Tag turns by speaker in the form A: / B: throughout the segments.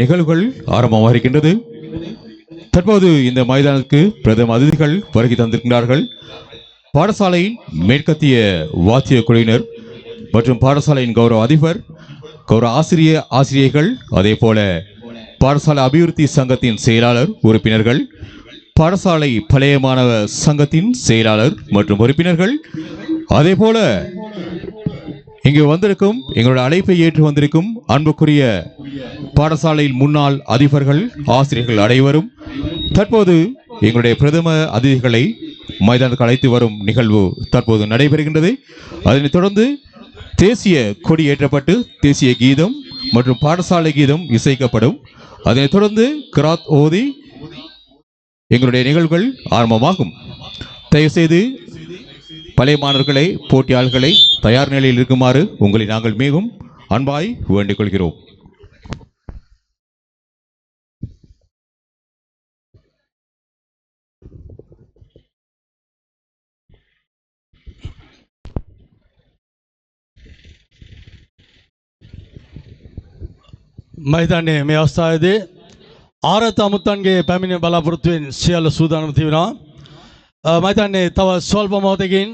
A: நிகழ்வுகள் ஆரம்பமாக இருக்கின்றது. தற்போது இந்த மைதானத்துக்கு பிரதம அதிதிகள் வருகை தந்திருக்கிறார்கள். பாடசாலையின் மேற்கத்திய வாத்திய குழுவினர் மற்றும் பாடசாலையின் கௌரவ அதிபர், கௌரவ ஆசிரியைகள், அதே போல பாடசாலை அபிவிருத்தி சங்கத்தின் செயலாளர், உறுப்பினர்கள், பாடசாலை பழைய மாணவ சங்கத்தின் செயலாளர் மற்றும் உறுப்பினர்கள், அதே போல இங்கு வந்திருக்கும் எங்களுடைய அழைப்பை ஏற்று வந்திருக்கும் அன்புக்குரிய பாடசாலையில் முன்னாள் அதிபர்கள், ஆசிரியர்கள் அனைவரும் தற்போது எங்களுடைய பிரதம அதிதிகளை மைதானத்துக்கு அழைத்து வரும் நிகழ்வு தற்போது நடைபெறுகின்றது. அதனைத் தொடர்ந்து தேசிய கொடி ஏற்றப்பட்டு தேசிய கீதம் மற்றும் பாடசாலை கீதம் இசைக்கப்படும். அதனைத் தொடர்ந்து கிராத் ஓதி எங்களுடைய நிகழ்வுகள் ஆரம்பமாகும். தயவுசெய்து பழைய மாணவர்களை, போட்டியாளர்களை தயார் நிலையில் இருக்குமாறு உங்களை நாங்கள் மிகவும் அன்பாய் வேண்டிக் கொள்கிறோம்.
B: මහිතන්නේ මේ අවස්ථාවේදී ආරත අමුත්තන්ගේ පැමිණ බලාපොරොත්තුවෙන් සියල්ල සූදානම් තිබෙනවා. මහිතන්නේ තව ස්වල්ප මොහොතකින්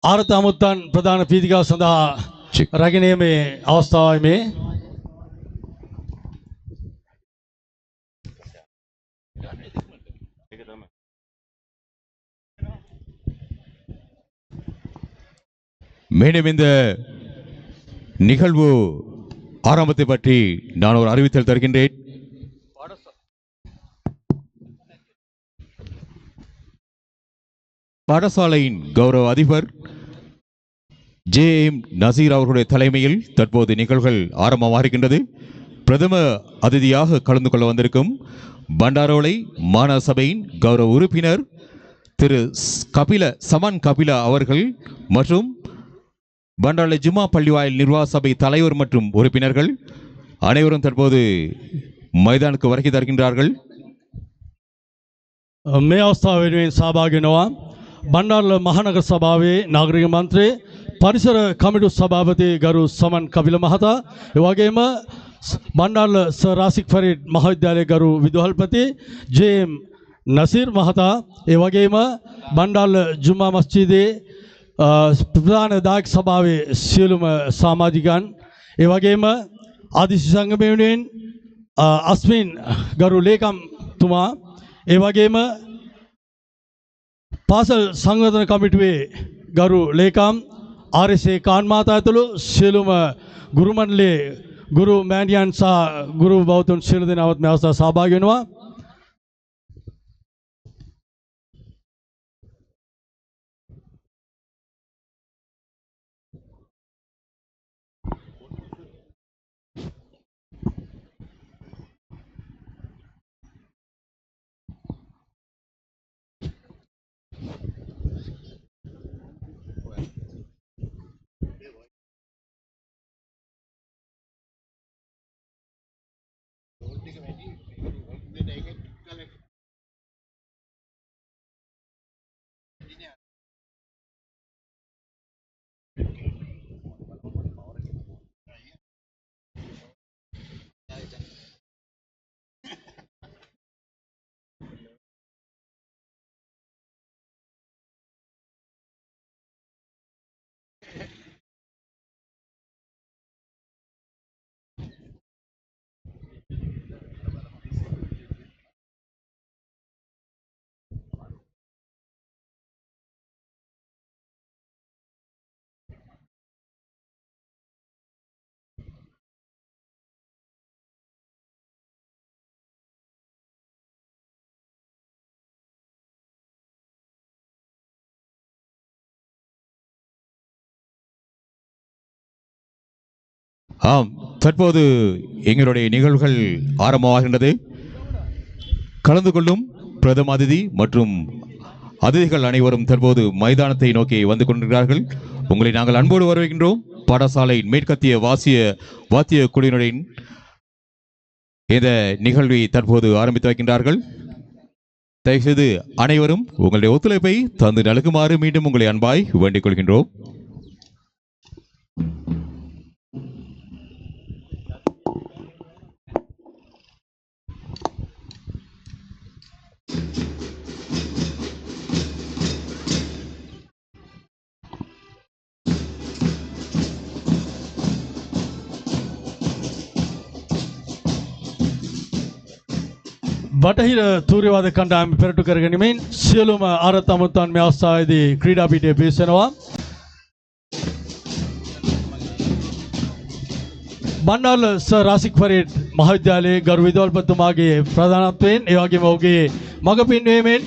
B: ආරත අමුත්තන් ප්‍රධාන පීඨිකාව සඳහා රැගෙනීමේ අවස්ථාවයි මේ.
A: மேலும் இந்த நிகழ்வு ஆரம்பத்தை பற்றி நான் ஒரு அறிவித்தல் தருகின்றேன். பாடசாலையின் கௌரவ அதிபர் JM நசீர் அவர்களுடைய தலைமையில் தற்போது நிகழ்வுகள் ஆரம்பமாகின்றது. பிரதம அதிதியாக கலந்து கொள்ள வந்திருக்கும் பண்டாரோலை மாநகர சபையின் கௌரவ உறுப்பினர் திரு சமன் கபில அவர்கள் மற்றும் பண்டாரோலை ஜும்மா பள்ளிவாயில் நிர்வாக சபை தலைவர் மற்றும் உறுப்பினர்கள் அனைவரும் தற்போது மைதானுக்கு வருகை தருகின்றார்கள்.
B: මේ අවස්ථාව වෙනුවෙන් සහභාගී වෙනවා බණ්ඩාරල මහනගර සභාවේ නාගරික මන්ත්‍රී පරිසර කමිටු සභාපති ගරු සමන් කපිල මහතා, ඒ වගේම බණ්ඩාරල සර් රාසික් ෆරීඩ් මහාවිද්‍යාලයේ ගරු විදුහල්පති JM නසීර් මහතා, ඒ වගේම බණ්ඩාරල ජුම්මා මස්ජිදේ ප්‍රධාන දායක සභාවේ සියලුම සමාජිකයන්, ඒ වගේම ආදිසි සංගමය වෙනුවෙන් අස්මින් ගරු ලේකම්තුමා, ඒ වගේම පාසල් සංවර්ධන කමිටුවේ ගරු ලේකම් RSA කාන් මාතා ඇතුළු සියලුම ගුරු මණ්ඩලයේ ගුරු මෑණියන් සහ ගුරු බෞද්ධන් සියලු දෙනාවත් මේ අවස්ථාවේ සහභාගී වෙනවා.
A: ஆம், தற்போது எங்களுடைய நிகழ்வுகள் ஆரம்பமாகின்றது. கலந்து கொள்ளும் பிரதம அதிதி மற்றும் அதிதிகள் அனைவரும் தற்போது மைதானத்தை நோக்கி வந்து கொண்டிருக்கிறார்கள். உங்களை நாங்கள் அன்போடு வரவேற்கின்றோம். பாடசாலை மேற்கத்திய வாத்திய குழுவினரின் இந்த நிகழ்வை தற்போது ஆரம்பித்து வைக்கின்றார்கள். தயவுசெய்து அனைவரும் உங்களுடைய ஒத்துழைப்பை தந்து நல்குமாறு மீண்டும் உங்களை அன்பாய் வேண்டிக் கொள்கின்றோம்.
B: බටහිර තූර්යවාද කණ්ඩායම පෙරටු කරගනිමින් සියලුම ආරත අමුත්තන් මේ අවස්ථාවේදී ක්‍රීඩා පීඨයේ පිවිසෙනවා. බණ්ඩාරල සර් රාසික් ෆරීඩ් මහාවිද්‍යාලයේ ගරු විදුහල්පතිතුමාගේ ප්‍රධානත්වයෙන් ඒ වගේම ඔහුගේ මඟ පෙන්වීමෙන්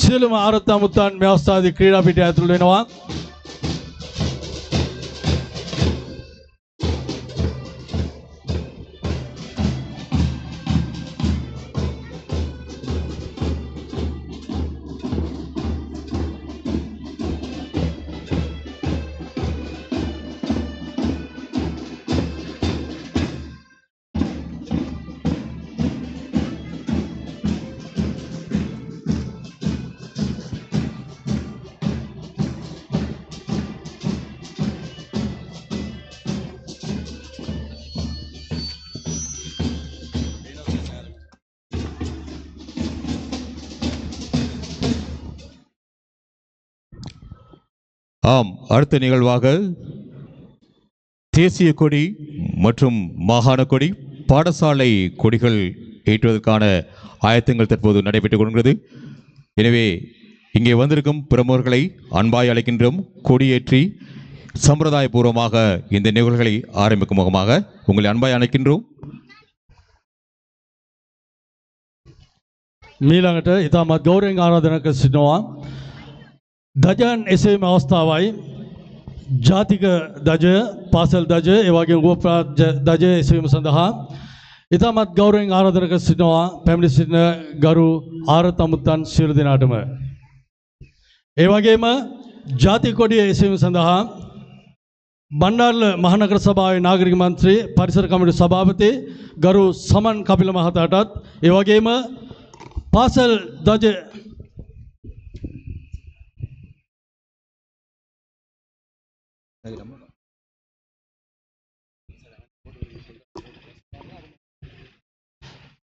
B: සියලුම ආරත අමුත්තන් මේ අවස්ථාවේදී ක්‍රීඩා පීඨය ඇතුළු වෙනවා.
A: ஆம், அடுத்த நிகழ்வாக தேசிய கொடி மற்றும் மாகாண கொடி பாடசாலை கொடிகள் ஏற்றுவதற்கான ஆயத்தங்கள் தற்போது நடைபெற்றுக் கொள்கிறது. எனவே இங்கே வந்திருக்கும் பிரமுகர்களை அன்பாய் அழைக்கின்றோம். கொடியேற்றி சம்பிரதாயபூர்வமாக இந்த நிகழ்வுகளை ஆரம்பிக்கும் முகமாக உங்களை அன்பாய் அழைக்கின்றோம்.
B: මීළඟට ඉතාමත් ගෞරවයෙන් ආරාධනා කර සිටිනවා දජයන් එසවීම අවස්ථාවයි ජාතික දජය පාසල් දජය ඒ වගේම ගෝප්‍රාජ්‍ය දජය එසවීම සඳහා ඉතාමත් ගෞරවයෙන් ආරාධනා කර සිටිනවා පැමිණි සිටින ගරු ආරත අමුත්තන් සියලු දෙනාටම. ඒ වගේම ජාතික කොඩිය එසවීම සඳහා බණ්ඩාරල මහනගර සභාවේ නාගරික මන්ත්‍රී පරිසර කමිටු සභාපති ගරු සමන් කපිල මහතාටත් ඒ වගේම පාසල් දජ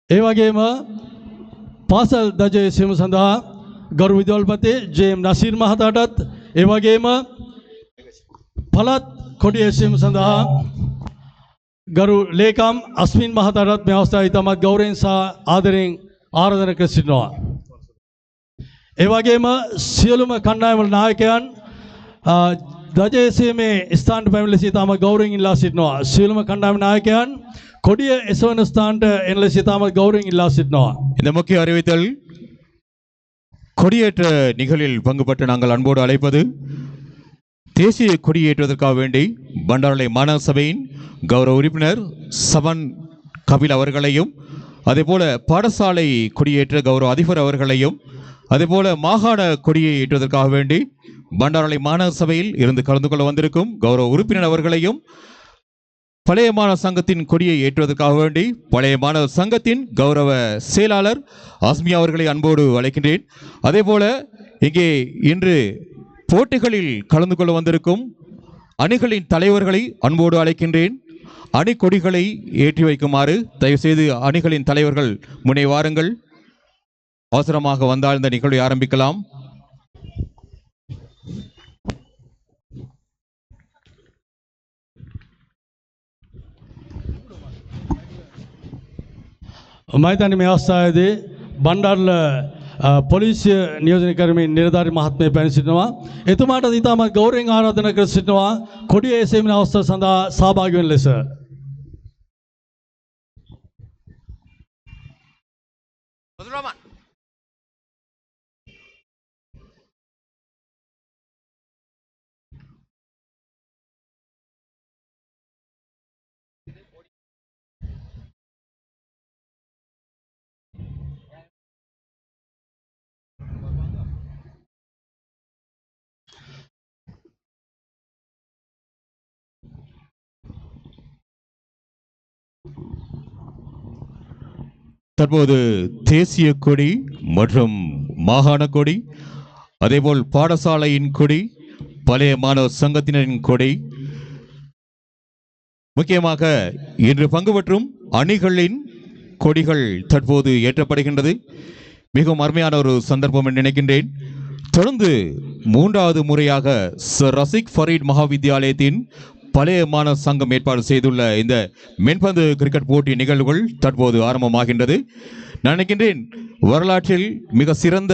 B: ඒ වගේම පාසල් දජ එසවීම සඳහා ගරු විදුහල්පති ජේ.එම්. නසීර් මහතාටත් ඒ වගේම පළාත් කොඩිය එසවීම සඳහා ගරු ලේකම් අස්මින් මහතාටත් මේ අවස්ථාවේ ඉතාමත් ගෞරවයෙන් සහ ආදරයෙන් ආරාධනා කර සිටිනවා. ඒ වගේම සියලුම කණ්ඩායම් වල නායකයන් දජ එසවීමේ ස්ථානට පැමිණ සිටීම ගෞරවයෙන් ඉල්ලා සිටිනවා. සියලුම කණ්ඩායම් නායකයන් கொடிய எசவன ஸ்தான்ට එන්න සිතාමත් கௌரவம் இல்லா සිටිනවා.
A: இந்த முக்கிய அறிவித்தல் கொடியேற்ற நிகழ்வில் பங்குபட்டு நாங்கள் அன்போடு அழைப்பது தேசிய கொடியேற்றுவதற்காக வேண்டி பண்டாரலை மாநகர சபையின் கௌரவ உறுப்பினர் சமன் கபில் அவர்களையும் அதேபோல பாடசாலை கொடியேற்ற கௌரவ அதிபர் அவர்களையும் அதேபோல மாகாண கொடியை ஏற்றுவதற்காக வேண்டி பண்டாரலை மாநகர சபையில் இருந்து கலந்து கொள்ள வந்திருக்கும் கௌரவ உறுப்பினர் அவர்களையும் பழைய மாணவர் சங்கத்தின் கொடியை ஏற்றுவதற்காக வேண்டி பழைய மாணவர் சங்கத்தின் கௌரவ செயலாளர் ஆஸ்மி அவர்களை அன்போடு அழைக்கின்றேன். அதேபோல இங்கே இன்று போட்டிகளில் கலந்து கொள்ள வந்திருக்கும் அணிகளின் தலைவர்களை அன்போடு அழைக்கின்றேன். அணி கொடிகளை ஏற்றி வைக்குமாறு தயவுசெய்து அணிகளின் தலைவர்கள் முன்னே வாருங்கள். அவசரமாக வந்தால் இந்த நிகழ்வை ஆரம்பிக்கலாம்.
B: මයිතනි මේ අවස්ථාවේදී බණ්ඩාරල පොලිසිය නියෝජනය කරමින් නිලධාරි මහත්මයා පැමිණ සිටිනවා. එතුමාට ඉතාමත් ගෞරවයෙන් ආරාධනා කර සිටිනවා කොඩිය එසවීමේ අවස්ථාව සඳහා සහභාගී වෙන ලෙස.
A: தற்போது தேசிய கொடி மற்றும் மாகாண கொடி அதேபோல் பாடசாலையின் கொடி பழைய மாணவர் சங்கத்தினரின் கொடி முக்கியமாக இன்று பங்கு பெற்றும் அணிகளின் கொடிகள் தற்போது ஏற்றப்படுகின்றது. மிகவும் அருமையான ஒரு சந்தர்ப்பம் என்று நினைக்கின்றேன். தொடர்ந்து மூன்றாவது முறையாக சர் ரசிக் ஃபரீட் மகாவித்யாலயத்தின் பழைய மாணவர் சங்கம் ஏற்பாடு செய்துள்ள இந்த மென்பந்து கிரிக்கெட் போட்டி நிகழ்வுகள் தற்போது ஆரம்பமாகின்றது. நான் நினைக்கின்றேன் வரலாற்றில் மிக சிறந்த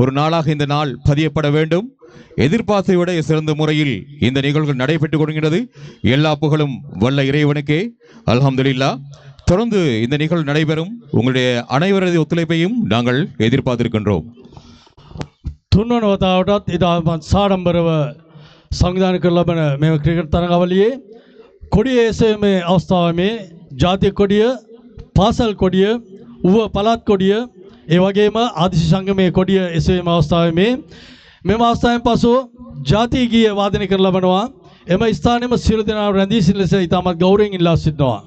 A: ஒரு நாளாக இந்த நாள் பதியப்பட வேண்டும். எதிர்பார்த்தை விட சிறந்த முறையில் இந்த நிகழ்வுகள் நடைபெற்றுக் கொள்கின்றது. எல்லா புகழும் வல்ல இறைவனுக்கே. அல்ஹம்துலில்லாஹ். தொடர்ந்து இந்த நிகழ்வு நடைபெறும். உங்களுடைய அனைவரது ஒத்துழைப்பையும் நாங்கள் எதிர்பார்த்திருக்கின்றோம்.
B: තුන්වන වතාවටත් ඉතාමත් සාඩම්බරව සංවිධානය කර ලබන මෙම ක්‍රිකට් තරගාවලියේ කොඩිය එසවීමේ අවස්ථාවේ ජාතික කොඩිය, පාසල් කොඩිය, ඌව පළාත් කොඩිය, ඒ වගේම ආදිශ සංගමයේ කොඩිය එසවීම අවස්ථාවේ මෙම අවස්ථාවෙන් පසු ජාතික ගීය වාදනය කර ලබනවා. එම ස්ථානයේම සියලු දෙනා රැඳී සිටින ලෙස ඉතාමත් ගෞරවයෙන් ඉල්ලා සිටිනවා.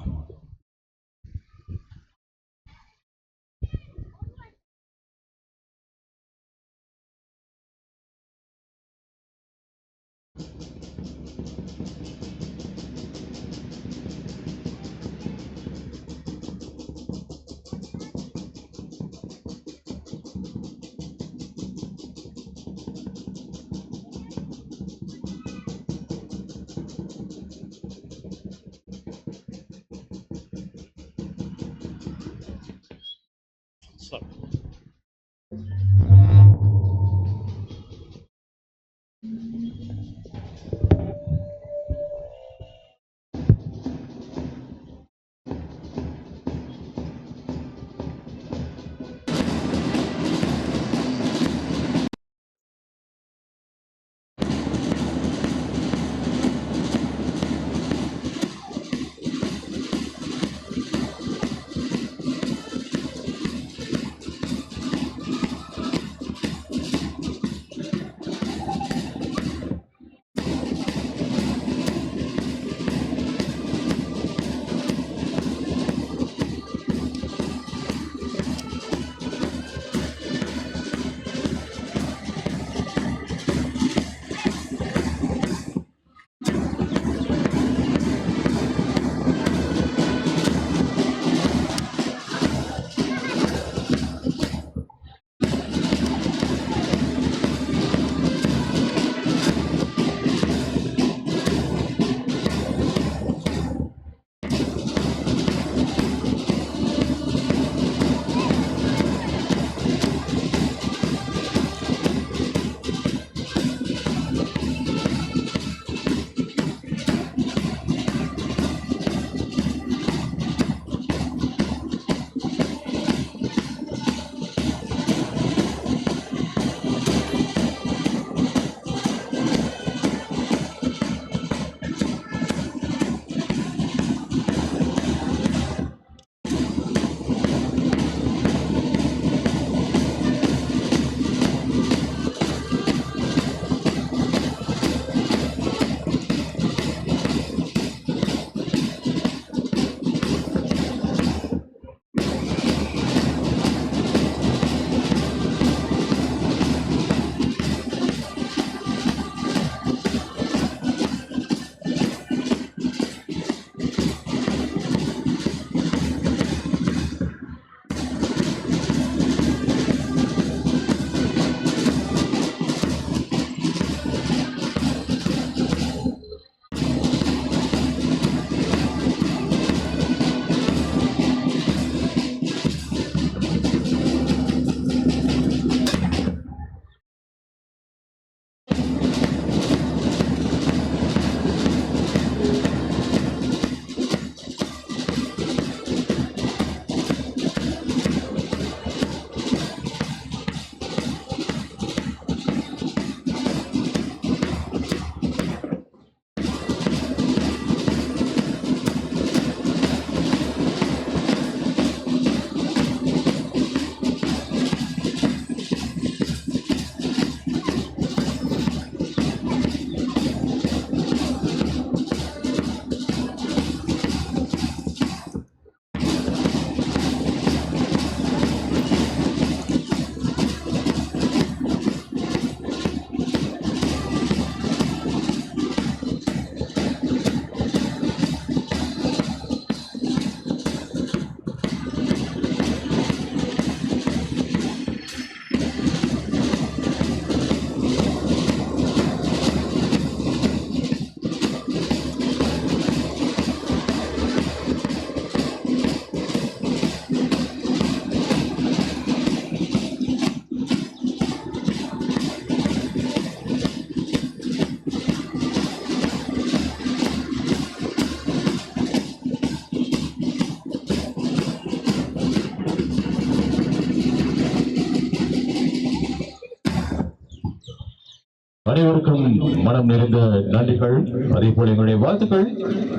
A: அனைவருக்கும் மனம் நிறைந்த நன்றிகள், அதே போல எங்களுடைய வாழ்த்துக்கள்.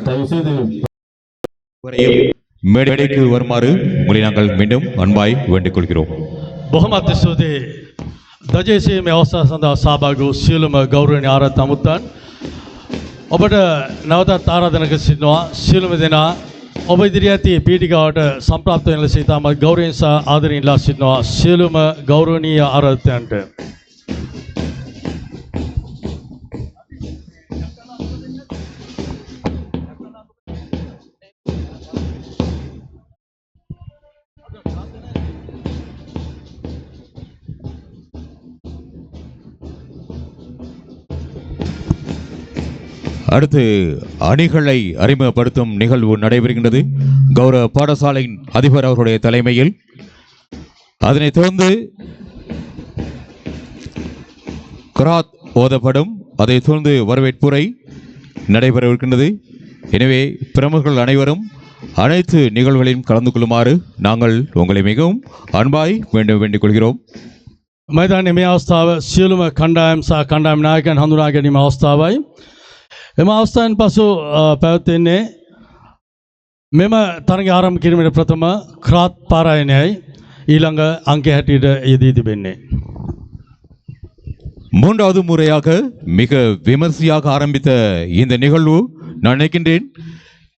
A: தயவு செய்து மேடைக்கு வருமாறு உங்களை நாங்கள் மீண்டும் அன்பாய் வேண்டிக் கொள்கிறோம்.
B: බොහොමත් ස්තුතියි. දජේසී මේ අවස්ථාව සඳහා සහභාගී වූ සියලුම ගෞරවනීය ආරාධිත අමුත්තන් ඔබට නැවතත් ආරාධනා කර සිටිනවා. සියලුම දෙනා ඔබ ඉදිරියේ ඇති පීඨිකාවට සම්ප්‍රාප්ත වෙන ලෙස ඉතාමත් ගෞරවයෙන් සහ ආදරයෙන් ඉල්ලා සිටිනවා සියලුම ගෞරවනීය ආරාධිතයන්ට.
A: அடுத்து அணிகளை அறிமுகப்படுத்தும் நிகழ்வு நடைபெறுகின்றது. கௌரவ பாடசாலையின் அதிபர் அவர்களுடைய தலைமையில். அதனைத் தொடர்ந்து கிராத் ஓதப்படும். அதைத் தொடர்ந்து வரவேற்புரை நடைபெறவிருக்கின்றது. எனவே பிரமுகர்கள் அனைவரும் அனைத்து நிகழ்வுகளையும் கலந்து கொள்ளுமாறு நாங்கள் உங்களை மிகவும் அன்பாய் வேண்டிக் கொள்கிறோம்.
B: මයිදානයේ මේ අවස්ථාව සියලුම කණ්ඩායම් සහ කණ්ඩායම් නායකයන් හඳුනා ගැනීම අවස්ථාවයි. එම අවස්ථාවෙන් පසු පැවැත්වෙන්නේ මෙම තරගය ආරම්භ කිරීමේ ප්‍රථම ක්‍රාත් පාරායනයයි ඊළඟ අංකය හැටියට යෙදී තිබෙන්නේ.
A: மூன்றாவது முறையாக மிக விமர்சையாக ஆரம்பித்த இந்த நிகழ்வு நான் நினைக்கின்றேன்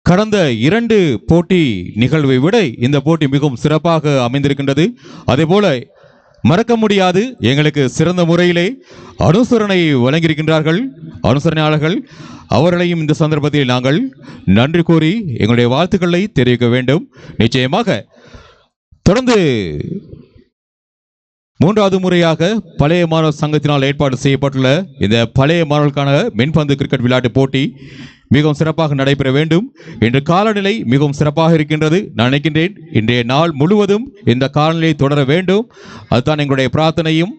A: கடந்த 2 போட்டி நிகழ்வை விட இந்த போட்டி மிகவும் சிறப்பாக அமைந்திருக்கின்றது. அதேபோல மறக்க முடியாது எங்களுக்கு சிறந்த முறையிலே அனுசரணை வழங்கியிருக்கின்றார்கள் அனுசரணையாளர்கள். அவர்களையும் இந்த சந்தர்ப்பத்தில் நாங்கள் நன்றி கூறி எங்களுடைய வாழ்த்துக்களை தெரிவிக்க வேண்டும். நிச்சயமாக தொடர்ந்து 3வது முறையாக பழைய மாணவர் சங்கத்தினால் ஏற்பாடு செய்யப்பட்டுள்ள இந்த பழைய மாணவர்களுக்கான மென்பந்து கிரிக்கெட் விளையாட்டு போட்டி மிகவும் சிறப்பாக நடைபெற வேண்டும். இன்று காலநிலை மிகவும் சிறப்பாக இருக்கின்றது. நான் நினைக்கின்றேன் இன்றைய நாள் முழுவதும் இந்த காலநிலை தொடர வேண்டும். அதுதான் எங்களுடைய பிரார்த்தனையும்.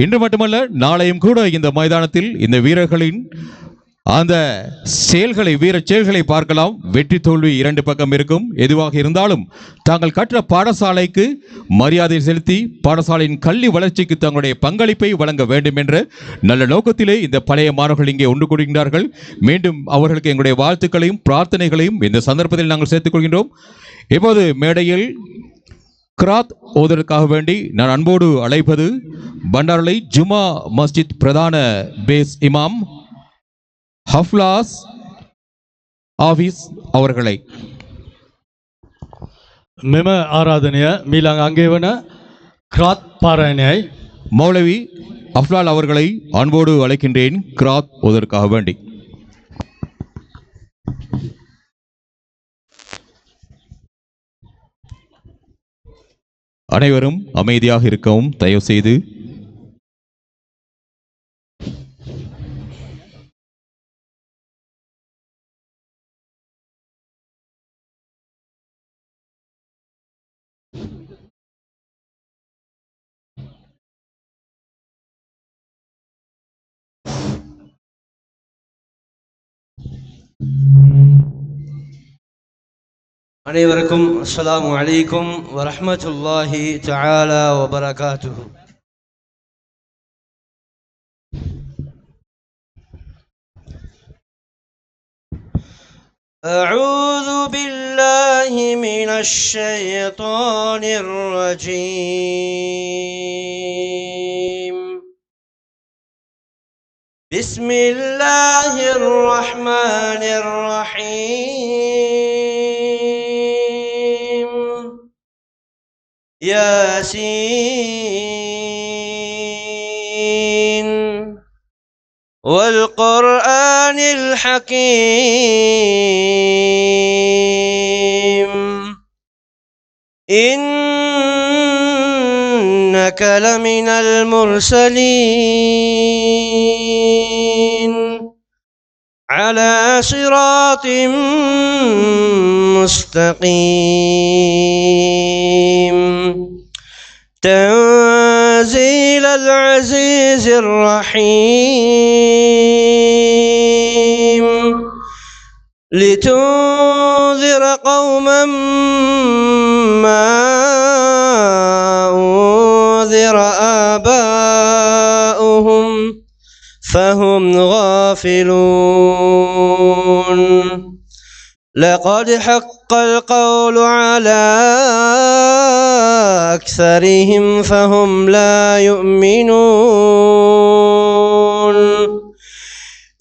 A: இன்று மட்டுமல்ல நாளையும் கூட இந்த மைதானத்தில் இந்த வீரர்களின் அந்த வீர செயல்களை பார்க்கலாம். வெற்றி தோல்வி 2 பக்கம் இருக்கும். எதுவாக இருந்தாலும் தாங்கள் கற்ற பாடசாலைக்கு மரியாதை செலுத்தி பாடசாலையின் கல்வி வளர்ச்சிக்கு தங்களுடைய பங்களிப்பை வழங்க வேண்டும் என்ற நல்ல நோக்கத்திலே இந்த பழைய மாணவர்கள் இங்கே ஒன்று கூடுகின்றார்கள். மீண்டும் அவர்களுக்கு எங்களுடைய வாழ்த்துக்களையும் பிரார்த்தனைகளையும் இந்த சந்தர்ப்பத்தில் நாங்கள் சேர்த்துக் கொள்கின்றோம். இப்போது மேடையில் கிராத் ஓதுவதற்காக வேண்டி நான் அன்போடு அழைப்பது பண்டாரலை ஜுமா மஸ்ஜித் பிரதான பேஸ் இமாம் ஹஃப்லாஸ் ஆஃபீஸ் அவர்களை.
B: මෙම ආරාධනය මීළඟ අංගය වන ක්‍රාත් පාරායනයයි
A: மௌலவி அஃப்லால் அவர்களை அன்போடு அழைக்கின்றேன் கிராத் ஓதுவதற்காக வேண்டி. அனைவரும் அமைதியாக இருக்கவும் தயவு செய்து.
C: அனைவருக்கும் அஸ்ஸலாமு அலைக்கும் வரஹ்மத்துல்லாஹி தஆலா வபரகாத்துஹு. أعوذ بالله من الشيطان الرجيم. بسم الله الرحمن الرحيم. ياسين والقرآن الحكيم إنك لمن المرسلين على صراط مستقيم تنزيل العزيز الرحيم لتنذر قوما ما أنذر آباؤهم فهم غافلون لقد حق القول على أكثرهم فهم لا يؤمنون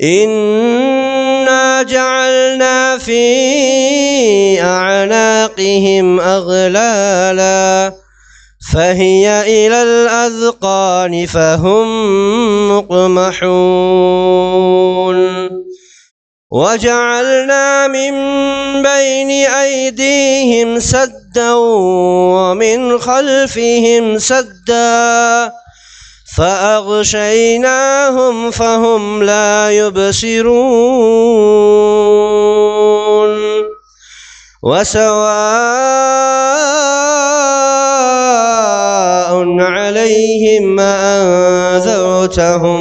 C: إنا جعلنا في أعناقهم أغلالا فهي إلى الأذقان فهم مقمحون وجعلنا من بين أيديهم سدا ومن خلفهم سدا فأغشيناهم فهم لا يبصرون وسواء عليهم أأنذرتهم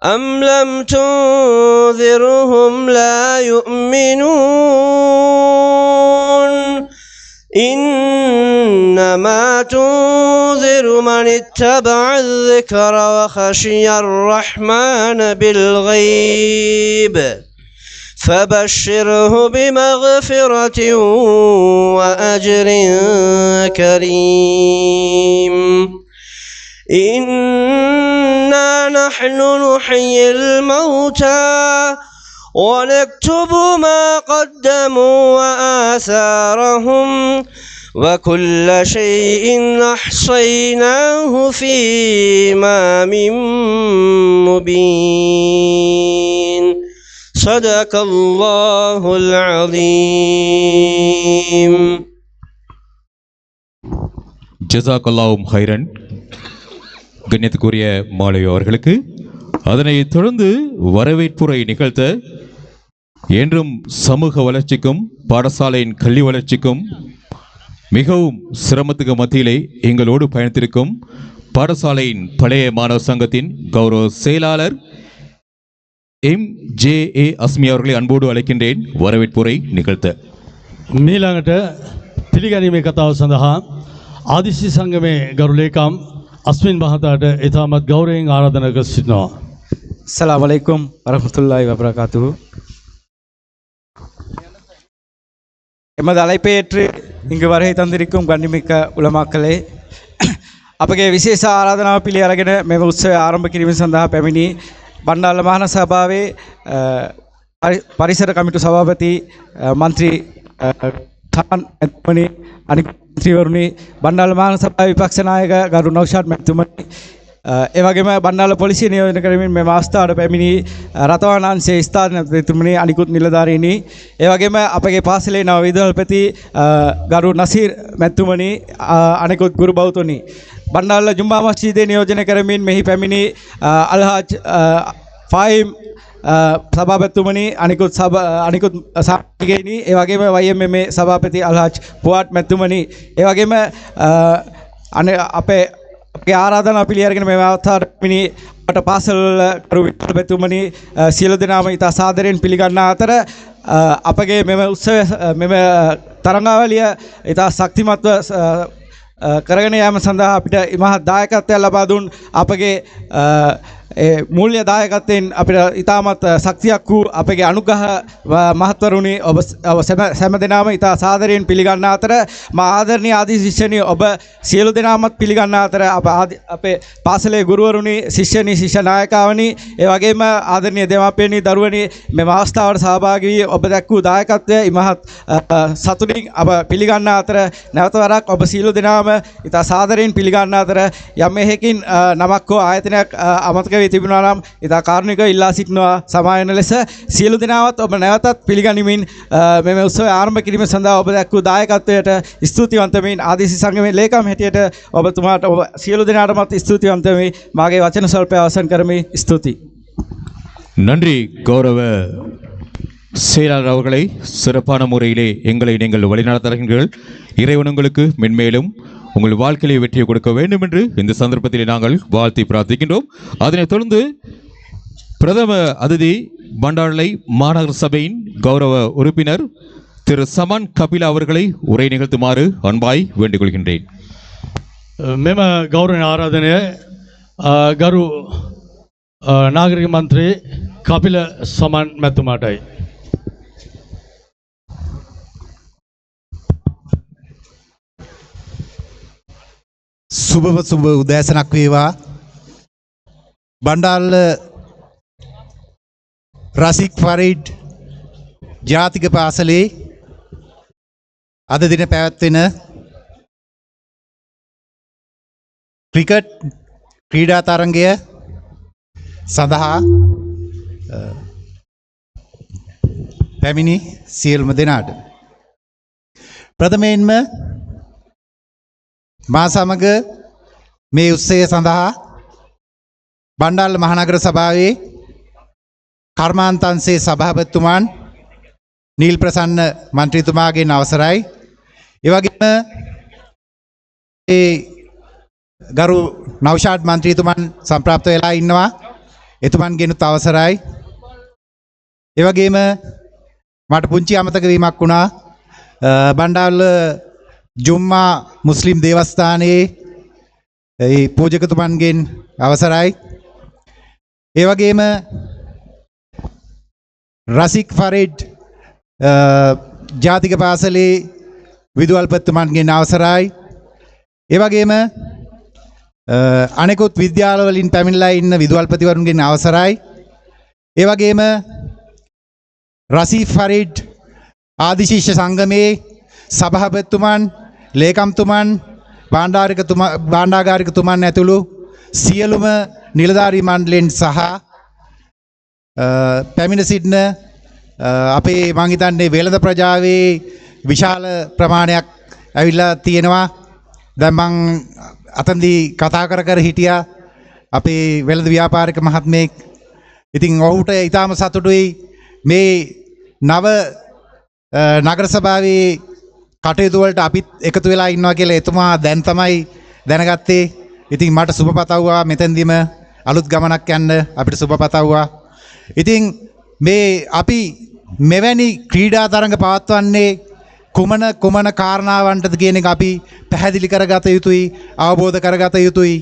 C: أم لم تنذرهم لا يؤمنون إنما تنذر من اتبع الذكر وخشي الرحمن بالغيب فبشره بمغفرة وأجر كريم إنا نحن نحيي الموتى ونكتب ما قدموا وآثارهم وكل شيء أحصيناه في إمام مبين صدق الله العظيم
A: ஜஸாக்கல்லாஹும் ஹைரன். கண்ணியத்துக்குரிய மாலையோ அவர்களுக்கு அதனைத் தொடர்ந்து வரவேற்புரை நிகழ்த்த என்றும் சமூக வளர்ச்சிக்கும் பாடசாலையின் கல்வி வளர்ச்சிக்கும் மிகவும் சிரமத்துக்கு மத்தியிலே எங்களோடு பயணித்திருக்கும் பாடசாலையின் பழைய மாணவர் சங்கத்தின் கௌரவ செயலாளர் MJA அஸ்மி அவர்களை அன்போடு அழைக்கின்றேன் வரவேற்புரை நிகழ்த்த.
B: මීළඟට පිළිගැනීමේ කතාව සඳහා ආදිසි සංගමේ ගරු ලේකම් අස්මින් මහතාට ඉතාමත් ගෞරවයෙන් ආරාධනා කර සිටිනවා.
D: அஸ்ஸலாமு அலைக்கும் வரஹ்மத்துல்லாஹி வபரகாத்துஹு. எமது அழைப்பை ஏற்று இங்கு வருகை தந்திருக்கும் கண்ணிமிக்க உலமாக்களே, අපගේ විශේෂ ආරාධනාව පිළි අරගෙන මෙම උත්සවය ආරම්භ කිරීම සඳහා පැමිණි බණ්ඩාරල මහන සභාවේ පරිසර කමිටු සභාපති මන්ත්‍රී තාන් මැතිතුමනි, අනිත් මන්ත්‍රීවරුනි, බණ්ඩාරල මහන සභාවේ විපක්ෂ නායක ගරු නෞෂාද් මැතිතුමනි, ඒ වගේම බණ්ඩාරල පොලිසිය නියෝජනය කරමින් මෙම අවස්ථාවට පැමිණි රතවාන අංශයේ ස්ථාන මැතිතුමනි, අනිකුත් නිලධාරීනි, ඒ වගේම අපගේ පාසලේ නව විදුහල්පති ගරු නසීර් මැතිතුමනි, අනිකුත් ගුරු බෞතුනි, බණ්ඩාරල ජුම්මා මස්ජිදේ නියෝජනය කරමින් මෙහි පැමිණි අල්හාජ් ෆායිම් සභාපතිතුමනි, අනිකුත් සභාපතිගේනි, ඒ වගේම YMM සභාපති අල්හාජ් පුවාට් මැතිතුමනි, ඒ වගේම අපේ ආරාධනා පිළි අරගෙන මේ අවස්ථාවට පැමිණි අපට පාසල් කරු විදුහල්පතිතුමනි, සියලු දෙනාම ඉතා සාදරයෙන් පිළිගන්නා අතර අපගේ මෙම උත්සවය මෙම තරඟාවලිය ඉතා ශක්තිමත්ව කරගෙන යාම සඳහා අපිට ඉමහත් දායකත්වයක් ලබා දුන් අපගේ මූල්‍ය දායකත්වයෙන් අපිට ඉතාමත් ශක්තියක් වූ අපගේ අනුග්‍රහ මහත්වරුනි, ඔබ සෑම දෙනාම ඉතා සාදරයෙන් පිළිගන්නා අතර මා ආදරණීය ආදී ශිෂ්‍යනි, ඔබ සියලු දෙනාමත් පිළිගන්නා අතර අපේ පාසලේ ගුරුවරුනි, ශිෂ්‍යනි, ශිෂ්‍ය නායකාවනි, ඒ වගේම ආදරණීය දෙමාපියනි, දරුවනි, මෙම අවස්ථාවට සහභාගී වී ඔබ දැක් වූ දායකත්වය ඉමහත් සතුටින් අප පිළිගන්නා අතර නැවත වරක් ඔබ සියලු දෙනාම ඉතා සාදරයෙන් පිළිගන්නා අතර යම් මෙහෙකින් නමක් හෝ ආයතනයක් අමතක වී තිබුණා නම් ඉතා කාරුණිකව ඉල්ලා සිටිනවා සමායන ලෙස සියලු දෙනාවත් ඔබ නැවතත් පිළිගනිමින් මෙම උත්සවය ආරම්භ කිරීම සඳහා ඔබ දැක් වූ දායකත්වයට ස්තුතිවන්ත වෙමින් ආදිසි සංගමේ ලේකම් හැටියට ඔබතුමාට ඔබ සියලු දෙනාටමත් ස්තුතිවන්ත වෙමි. මාගේ වචන ස්වල්පය අවසන් කරමි. ස්තුති.
A: நன்றி கௌரவ செயலாளர் அவர்களை, சிறப்பான முறையிலே எங்களை நீங்கள் வழிநடத்துகிறீர்கள். இறைவன் உங்களுக்கு மென்மேலும் உங்கள் வாழ்க்கையை வெற்றியை கொடுக்க வேண்டும் என்று இந்த சந்தர்ப்பத்தில் நாங்கள் வாழ்த்தி பிரார்த்திக்கின்றோம். அதனைத் தொடர்ந்து பிரதம அதிதி பண்டாரலை மாநகர சபையின் கௌரவ உறுப்பினர் திரு சமன் கபிலா அவர்களை உரை நிகழ்த்துமாறு அன்பாய் வேண்டிக் கொள்கின்றேன்.
B: මෙම ගෞරවනීය ආරාධනය ගරු නාගරික මන්ත්‍රී කපිල සමන් මැතිතුමාටයි.
E: සුබ උදෑසනක් වේවා. බණ්ඩාරල රසික් ෆරීඩ් ජාතික පාසලේ අද දින පැවැත්වෙන ක්‍රිකට් ක්‍රීඩා තරගය සඳහා පැමිණි සියලුම දෙනාට ප්‍රථමයෙන්ම මා සමග මේ උත්සවය සඳහා බණ්ඩාරල මහනගර සභාවේ කර්මාන්තංශයේ සභාපතිතුමාන් නීල් ප්‍රසන්න මන්ත්‍රීතුමාගෙන් අවසරයි. ඒ වගේම ඒ ගරු නෞෂාද් මන්ත්‍රීතුමන් සම්ප්‍රාප්ත වෙලා ඉන්නවා. එතුමන්ගෙනුත් අවසරයි. ඒ වගේම මට පුංචි අමතක වීමක් වුණා. බණ්ඩාරල ජුම්මා මුස්ලිම් දේවස්ථානයේ ඒ පූජකතුමන්ගෙන් අවසරයි. ඒ වගේම රසික් ෆරීඩ් ජාතික පාසලේ විදුහල්පතිතුමන්ගෙන් අවසරයි. ඒ වගේම අනෙකුත් විද්‍යාල වලින් පැමිණලා ඉන්න විදුහල්පතිවරුන්ගෙන් අවසරයි. ඒ වගේම රසීෆ් ෆරීඩ් ආදිශිෂ්‍ය සංගමේ සභාපතිතුමන්, ලේකම්තුමන්, භාණ්ඩාගාරිකතුමන් ඇතුළු සියලුම නිලධාරී මණ්ඩලෙන් සහ පැමිණ සිටින අපේ මං හිතන්නේ වෙළඳ ප්‍රජාවේ විශාල ප්‍රමාණයක් ඇවිල්ලා තියෙනවා. දැන් මං අතනදී කතා කර හිටියා අපේ වෙළඳ ව්‍යාපාරික මහත්මයෙක්. ඉතින් ඔහුට ඊටාම සතුටුයි මේ නව නගර සභාවේ කටයුතු වලට අපිත් එකතු වෙලා ඉන්නවා කියලා එතුමා දැන් තමයි දැනගත්තේ. ඉතින් මට සුබ පතවුවා මෙතෙන්දිම අලුත් ගමනක් යන්න අපිට සුබ පතවුවා. ඉතින් මේ අපි මෙවැනි ක්‍රීඩා තරඟ පවත්වන්නේ කුමන කාරණාවන්ටද කියන එක අපි පැහැදිලි කරගත යුතුයි, අවබෝධ කරගත යුතුයි.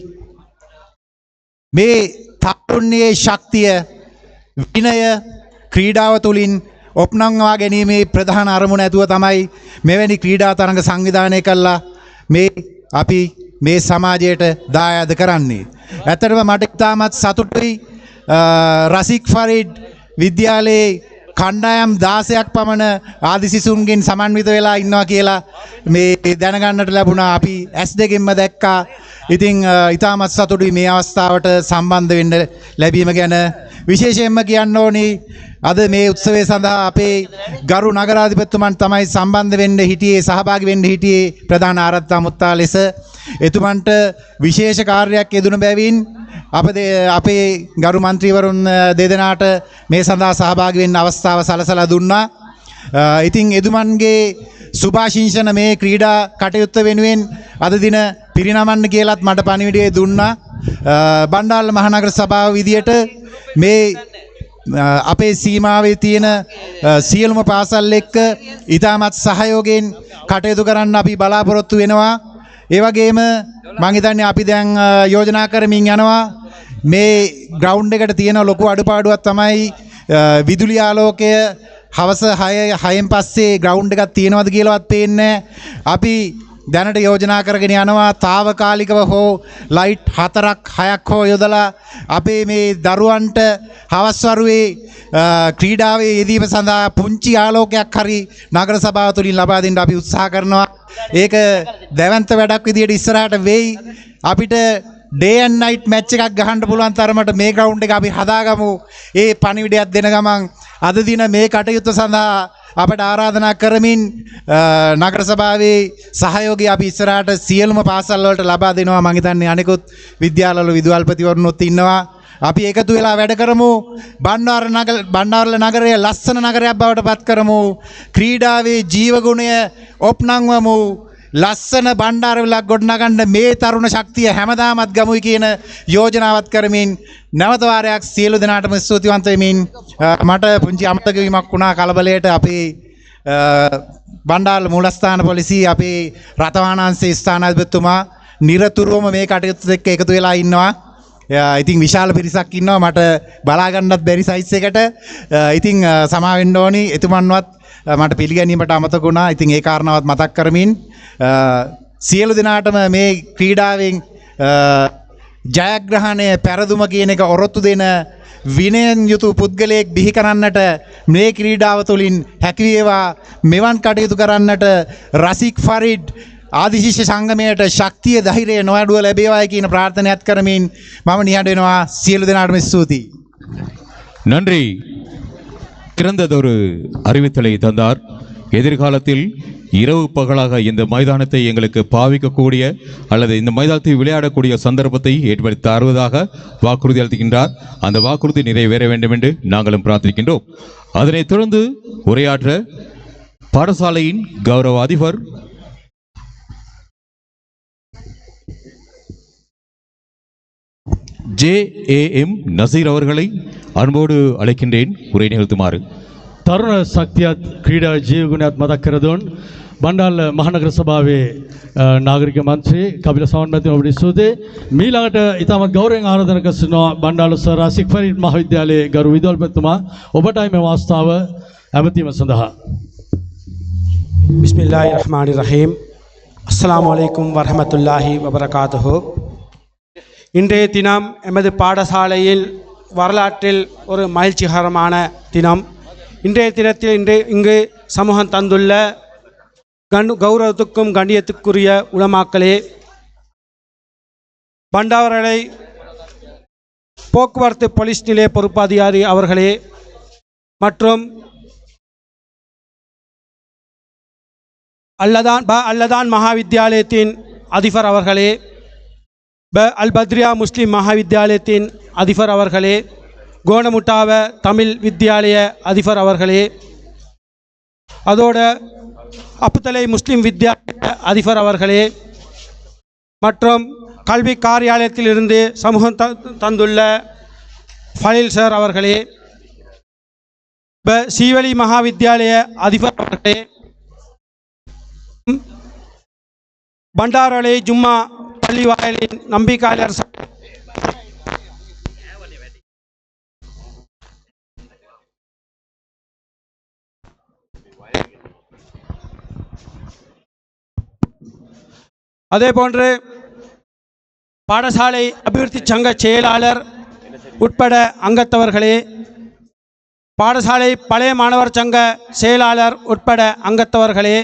E: මේ තරුණයේ ශක්තිය, විනය ක්‍රීඩාව තුළින් ඔප්නංවා ගැනීමේ ප්‍රධාන අරමුණ ඇතුව තමයි මෙවැනි ක්‍රීඩා තරඟ සංවිධානය කළා මේ අපි මේ සමාජයට දායාද කරන්නේ. ඇත්තටම මට ඉතාමත් සතුටුයි රසික් ෆරීඩ් විද්‍යාලයේ කණ්ඩායම් 16ක් පමණ ආදි සිසුන්ගෙන් සමන්විත වෙලා ඉන්නවා කියලා මේ දැනගන්නට ලැබුණා. අපි S2කින්ම දැක්කා. ඉතින් ඉතාමත් සතුටුයි මේ අවස්ථාවට සම්බන්ධ වෙන්න ලැබීම ගැන. විශේෂයෙන්ම කියන්න ඕනි අද මේ උත්සවය සඳහා අපේ ගරු නගරාධිපතිතුමන් තමයි සම්බන්ධ වෙන්න හිටියේ, සහභාගී වෙන්න හිටියේ ප්‍රධාන ආරාධිත අමුත්තා ලෙස. එතුමන්ට විශේෂ කාර්යයක් යෙදුණු බැවින් අපේ ගරු මන්ත්‍රීවරුන් දෙදෙනාට මේ සඳහා සහභාගී වෙන්න අවස්ථාව සලසලා දුන්නා. ඉතින් එතුමන්ගේ සුභාශිංසන මේ ක්‍රීඩා කටයුත්ත වෙනුවෙන් අද දින පිරිනමන්න කියලාත් මට පණිවිඩය දුන්නා. බණ්ඩාරල මහනගර සභාව විදියට මේ අපේ සීමාවේ තියෙන සියලුම පාසල් එක්ක ඉතාමත් සහයෝගයෙන් කටයුතු කරන්න අපි බලාපොරොත්තු වෙනවා. ඒ වගේම මම හිතන්නේ අපි දැන් යෝජනා කරමින් යනවා මේ ග්‍රවුන්ඩ් එකට තියෙන ලොකු අඩුපාඩුවක් තමයි විදුලි ආලෝකය හවස 6න් පස්සේ ග්‍රවුන්ඩ් එකක් තියෙනවද කියලාවත් පේන්නේ නැහැ. අපි දැනට යෝජනා කරගෙන යනවා తాවකාලිකව හෝ ලයිට් 4ක් 6ක් හෝ යොදලා අපේ මේ දරුවන්ට හවස් වරුවේ ක්‍රීඩාවේ යෙදීම සඳහා පුංචි ආලෝකයක් හරි නගර සභාව තුලින් ලබා දෙන්න අපි උත්සාහ කරනවා. ඒක දැවැන්ත වැඩක් විදියට ඉස්සරහට වෙයි. අපිට day and night match එකක් ගහන්න පුළුවන් තරමට මේ ග්‍රවුන්ඩ් එක අපි හදාගමු. ඒ පණිවිඩයක් දෙන ගමන් අද දින මේ කටයුත්ත සඳහා අපට ආරාධනා කරමින් නගර සභාවේ සහයෝගය අපි ඉස්සරහට සියලුම පාසල් වලට ලබා දෙනවා. මම හිතන්නේ අනිකුත් විද්‍යාලවල විදුහල්පතිවරුන්වත් ඉන්නවා. අපි එකතු වෙලා වැඩ කරමු. බණ්ඩාරල නගරය ලස්සන නගරයක් බවට පත් කරමු. ක්‍රීඩාවේ ජීවගුණය ඔප්නංවමු. ලස්සන බණ්ඩාරවලක් ගොඩනගන්න මේ තරුණ ශක්තිය හැමදාමත් ගමුයි කියන යෝජනාවත් කරමින් නැවත වාරයක් සියලු දෙනාටම ස්තුතිවන්ත වෙමින් මට පුංචි අමතක වීමක් වුණා කලබලයට අපේ බණ්ඩාරල මූලස්ථාන පොලිසිය අපේ රථවාහනාංශයේ ස්ථානාධිපතිතුමා නිරතුරුවම මේ කටයුතු එක්ක එකතු වෙලා ඉන්නවා. ඉතින් විශාල පිරිසක් ඉන්නවා මට බලාගන්නත් බැරි සයිස් එකට. ඉතින් සමා වෙන්න ඕනි එතුමන්වත් මට පිළිගැනීමට අමතක වුණා. ඉතින් ඒ කාරණාවත් මතක් කරමින් සියලු දෙනාටම මේ ක්‍රීඩාවෙන් ජයග්‍රහණය පැරදුම කියන එක ඔරොත්තු දෙන විනයෙන් යුතු පුද්ගලයෙක් බිහි කරන්නට මේ ක්‍රීඩාව තුළින් හැකිවේවා. මෙවන් කටයුතු කරන්නට රසික් ෆරිඩ් ආදිශිෂ්‍ය සංගමයට ශක්තිය ධෛර්යය නොඅඩුව ලැබේවායි කියන ප්‍රාර්ථනාවත් කරමින් මම නිහඬ වෙනවා. සියලු දෙනාටම ස්තුතියි.
A: நன்றி. சிறந்ததொரு அறிவித்தலை தந்தார். எதிர்காலத்தில் இரவு பகலாக இந்த மைதானத்தை எங்களுக்கு பாவிக்கக்கூடிய அல்லது இந்த மைதானத்தை விளையாடக்கூடிய சந்தர்ப்பத்தை ஏற்படுத்தி தருவதாக வாக்குறுதி அளிக்கின்றார். அந்த வாக்குறுதி நிறைவேற வேண்டும் என்று நாங்களும் பிரார்த்திக்கின்றோம். அதனைத் தொடர்ந்து உரையாற்ற பாடசாலையின் கௌரவ அதிபர் JAM நசீர் அவர்களை அன்போடு அழைக்கின்றேன் உரை நிகழ்த்துமாறு.
B: තරුණ ශක්තියත් ක්‍රීඩා ජීවගුණයත් මතක් කර දුන් බණ්ඩාරල මහනගර සභාවේ නාගරික මන්ත්‍රී කපිල සමන් මැතිතුමා ඔබට ස්තුතියි. මීළඟට ඉතාමත් ගෞරවයෙන් ආරාධනා කර සිටිනවා බණ්ඩාරල සර් රසික් ෆරීඩ් මහාවිද්‍යාලයේ ගරු විදුහල්පතිතුමා ඔබටයි මේ වාස්තාව ඇමතීම සඳහා.
F: பிஸ்மில்லாஹிர்ரஹ்மானிர்ரஹீம். அஸ்ஸலாமு அலைக்கும் வரஹ்மத்துல்லாஹி வபரகாத்துஹு. இன்றைய தினம் எமது பாடசாலையில் வரலாற்றில் ஒரு மகிழ்ச்சிகரமான தினம். இன்றைய தினத்தில் இங்கு சமூகம் தந்துள்ள கௌரவத்துக்கும் கண்ணியத்துக்குரிய உலமாக்களே, பண்டாவரலை போக்குவரத்து போலீஸ் நிலைய பொறுப்பாதிகாரி அவர்களே மற்றும் அல்லதான் மகாவித்யாலயத்தின் அதிபர் அவர்களே, அல் பத்ரியா முஸ்லிம் மகாவித்யாலயத்தின் அதிபர் அவர்களே, கோணமுட்டாவ தமிழ் வித்யாலய அதிபர் அவர்களே, அதோட அப்புத்தலை முஸ்லிம் வித்யாலய அதிபர் அவர்களே மற்றும் கல்வி காரியாலயத்திலிருந்து சமூகம் தந்துள்ள ஃபலில் சார் அவர்களே, சீவலி மகாவித்யாலய அதிபர் அவர்களே, பண்டாரலை ஜும்மா பள்ளி வாயிலின் நம்பிக்கையாளர் அதே போன்று பாடசாலை அபிவிருத்தி சங்க செயலாளர் உட்பட அங்கத்தவர்களே, பாடசாலை பழைய மாணவர் சங்க செயலாளர் உட்பட அங்கத்தவர்களே,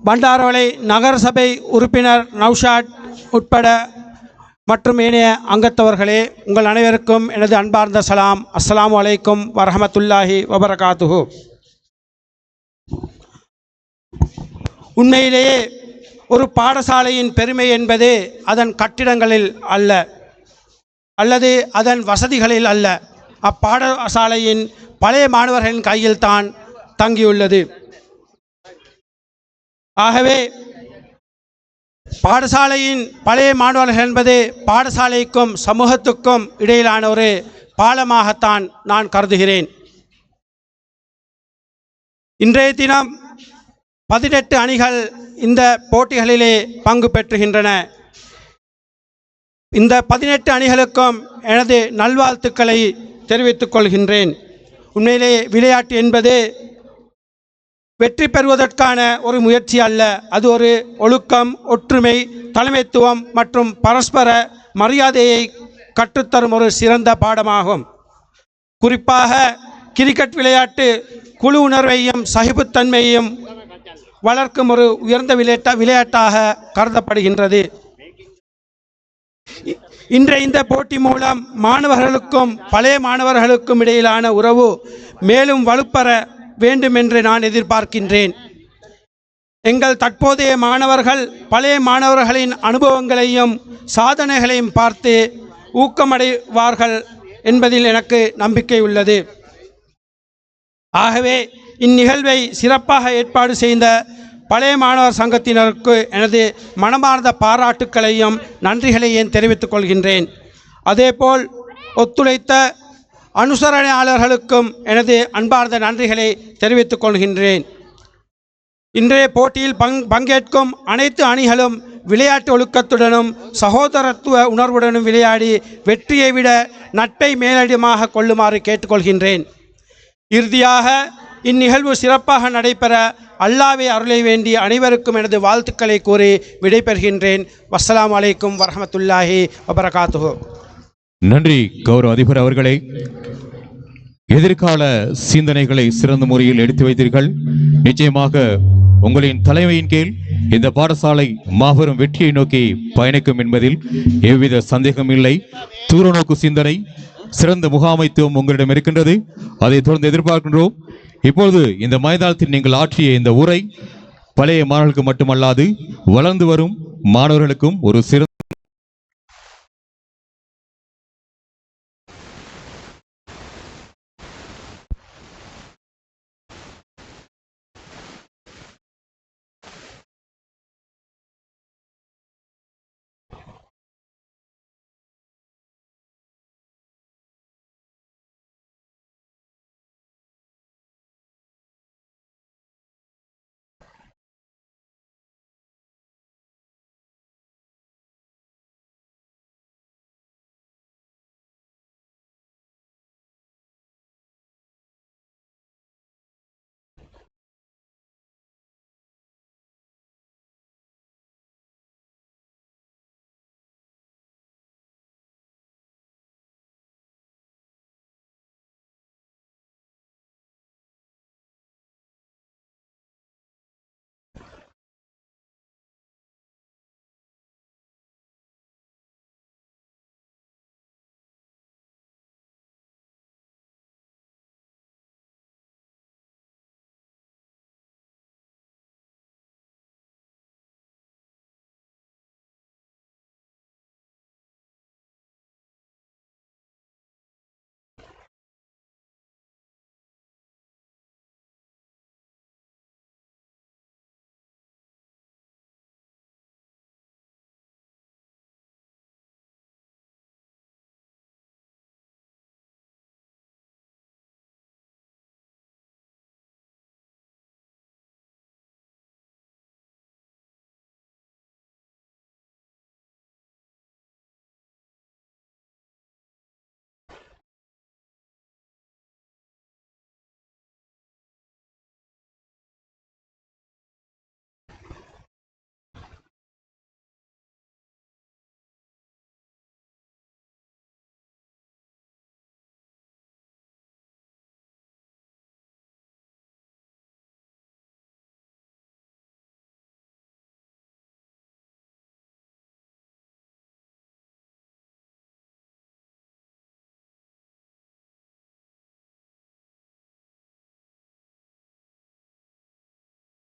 F: பண்டாரவளை நகரசபை உறுப்பினர் நௌஷாட் உட்பட மற்றும் ஏனைய அங்கத்தவர்களே, உங்கள் அனைவருக்கும் எனது அன்பார்ந்த சலாம். அஸ்ஸலாமு அலைக்கும் வரஹமத்துல்லாஹி வபரகாத்துஹு. உண்மையிலேயே ஒரு பாடசாலையின் பெருமை என்பது அதன் கட்டிடங்களில் அல்ல, அல்லது அதன் வசதிகளில் அல்ல, அப்பாடசாலையின் பழைய மாணவர்களின் கையில் தான் தங்கியுள்ளது. ஆகவே பாடசாலையின் பழைய மாணவர்கள் என்பது பாடசாலைக்கும் சமூகத்துக்கும் இடையிலான ஒரு பாலமாகத்தான் நான் கருதுகிறேன். இன்றைய தினம் 18 அணிகள் இந்த போட்டிகளிலே பங்கு பெற்றுகின்றன. இந்த 18 அணிகளுக்கும் எனது நல்வாழ்த்துக்களை தெரிவித்துக் கொள்கின்றேன். உண்மையிலே விளையாட்டு என்பது வெற்றி பெறுவதற்கான ஒரு முயற்சி அல்ல, அது ஒரு ஒழுக்கம், ஒற்றுமை, தலைமைத்துவம் மற்றும் பரஸ்பர மரியாதையை கற்றுத்தரும் ஒரு சிறந்த பாடமாகும். குறிப்பாக கிரிக்கெட் விளையாட்டு குழு உணர்வையும் சகிப்புத்தன்மையையும் வளர்க்கும் ஒரு உயர்ந்த விளையாட்டாக கருதப்படுகின்றது. இன்றைய இந்த போட்டி மூலம் மாணவர்களுக்கும் பழைய மாணவர்களுக்கும் இடையிலான உறவு மேலும் வலுப்பெற வேண்டும் என்று நான் எதிர்பார்க்கின்றேன். எங்கள் தற்போதைய மாணவர்கள் பழைய மாணவர்களின் அனுபவங்களையும் சாதனைகளையும் பார்த்து ஊக்கமடைவார்கள் என்பதில் எனக்கு நம்பிக்கை உள்ளது. ஆகவே இந்நிகழ்வை சிறப்பாக ஏற்பாடு செய்த பழைய மாணவர் சங்கத்தினருக்கு எனது மனமார்ந்த பாராட்டுக்களையும் நன்றிகளையும் தெரிவித்துக் கொள்கின்றேன். அதேபோல் ஒத்துழைத்த அனுசரணையாளர்களுக்கும் எனது அன்பார்ந்த நன்றிகளை தெரிவித்துக் கொள்கின்றேன். இன்றைய போட்டியில் பங்கேற்கும் அனைத்து அணிகளும் விளையாட்டு ஒழுக்கத்துடனும் சகோதரத்துவ உணர்வுடனும் விளையாடி வெற்றியை விட நட்பை மேலடிமாக கொள்ளுமாறு கேட்டுக்கொள்கின்றேன். இறுதியாக இந்நிகழ்வு சிறப்பாக நடைபெற அல்லாஹ்வை அருளை வேண்டி அனைவருக்கும் எனது வாழ்த்துக்களை கூறி விடைபெறுகின்றேன். வஸ்ஸலாமு அலைக்கும் வரஹ்மத்துல்லாஹி வபரகாத்துஹு.
A: நன்றி கௌரவ அதிபர் அவர்களே. எதிர்கால சிந்தனைகளை சிறந்த முறையில் எடுத்து வைத்தீர்கள். நிச்சயமாக உங்களின் தலைமையின் கீழ் இந்த பாடசாலை மாபெரும் வெற்றியை நோக்கி பயணிக்கும் என்பதில் எவ்வித சந்தேகம் இல்லை. தூரநோக்கு சிந்தனை, சிறந்த முகாமைத்துவம் உங்களிடம் இருக்கின்றது. அதை தொடர்ந்து எதிர்பார்க்கின்றோம். இப்பொழுது இந்த மைதானத்தில் நீங்கள் ஆற்றிய இந்த உரை பழைய மாணவர்களுக்கு மட்டுமல்லாது வளர்ந்து வரும் மாணவர்களுக்கும் ஒரு சிறந்த